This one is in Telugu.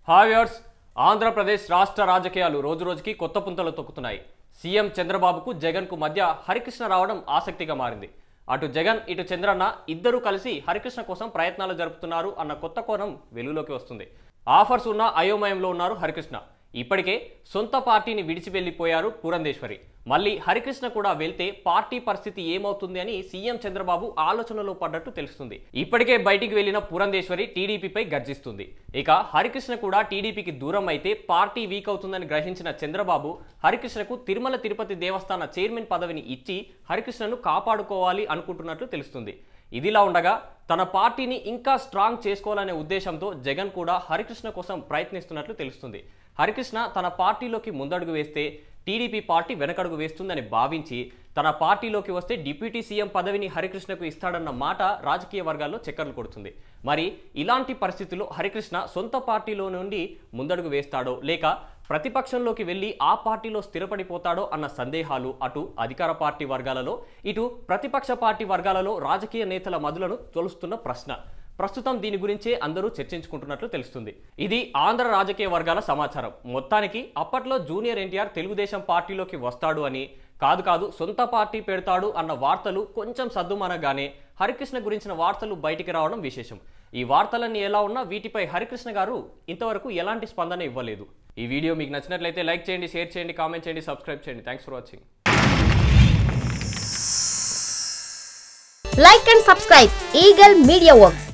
హాయ్ వ్యూవర్స్, ఆంధ్రప్రదేశ్ రాష్ట్ర రాజకీయాలు రోజురోజుకి కొత్త పుంతలు తొక్కుతున్నాయి. సీఎం చంద్రబాబుకు జగన్కు మధ్య హరికృష్ణ రావడం ఆసక్తిగా మారింది. అటు జగన్ ఇటు చంద్రన్న ఇద్దరూ కలిసి హరికృష్ణ కోసం ప్రయత్నాలు జరుపుతున్నారు అన్న కొత్త కోణం వెలుగులోకి వస్తుంది. ఆఫర్స్ ఉన్న అయోమయంలో ఉన్నారు హరికృష్ణ. ఇప్పటికే సొంత పార్టీని విడిచి వెళ్లిపోయారు పురంధేశ్వరి. మళ్ళీ హరికృష్ణ కూడా వెళ్తే పార్టీ పరిస్థితి ఏమవుతుంది అని సీఎం చంద్రబాబు ఆలోచనలో పడ్డట్టు తెలుస్తుంది. ఇప్పటికే బయటికి వెళ్లిన పురంధేశ్వరి టీడీపీపై గర్జిస్తుంది. ఇక హరికృష్ణ కూడా టీడీపీకి దూరం అయితే పార్టీ వీక్ అవుతుందని గ్రహించిన చంద్రబాబు హరికృష్ణకు తిరుమల తిరుపతి దేవస్థాన చైర్మన్ పదవిని ఇచ్చి హరికృష్ణను కాపాడుకోవాలి అనుకుంటున్నట్లు తెలుస్తుంది. ఇదిలా ఉండగా తన పార్టీని ఇంకా స్ట్రాంగ్ చేసుకోవాలనే ఉద్దేశంతో జగన్ కూడా హరికృష్ణ కోసం ప్రయత్నిస్తున్నట్లు తెలుస్తుంది. హరికృష్ణ తన పార్టీలోకి ముందడుగు వేస్తే టీడీపీ పార్టీ వెనకడుగు వేస్తుందని భావించి తన పార్టీలోకి వస్తే డిప్యూటీ సీఎం పదవిని హరికృష్ణకు ఇస్తాడన్న మాట రాజకీయ వర్గాల్లో చక్కర్లు కొడుతుంది. మరి ఇలాంటి పరిస్థితుల్లో హరికృష్ణ సొంత పార్టీలో నుండి ముందడుగు వేస్తాడో లేక ప్రతిపక్షంలోకి వెళ్లి ఆ పార్టీలో స్థిరపడిపోతాడో అన్న సందేహాలు అటు అధికార పార్టీ వర్గాలలో ఇటు ప్రతిపక్ష పార్టీ వర్గాలలో రాజకీయ నేతల మదులను తొలుస్తున్న ప్రశ్న. ప్రస్తుతం దీని గురించే అందరూ చర్చించుకుంటున్నట్లు తెలుస్తుంది. ఇది ఆంధ్ర రాజకీయ వర్గాల సమాచారం. మొత్తానికి అప్పట్లో జూనియర్ ఎన్టీఆర్ తెలుగుదేశం పార్టీలోకి వస్తాడు అని కాదు సొంత పార్టీ పెడతాడు అన్న వార్తలు కొంచెం సద్దుమనగానే హరికృష్ణ గురించిన వార్తలు బయటికి రావడం విశేషం. ఈ వార్తలన్నీ ఎలా ఉన్నా వీటిపై హరికృష్ణ గారు ఇంతవరకు ఎలాంటి స్పందన ఇవ్వలేదు. ఈ వీడియో మీకు నచ్చినట్లయితే లైక్ చేయండి, షేర్ చేయండి, కామెంట్ చేయండి, సబ్స్క్రైబ్ చేయండి. Thanks for watching. Like and subscribe Eagle Media Works.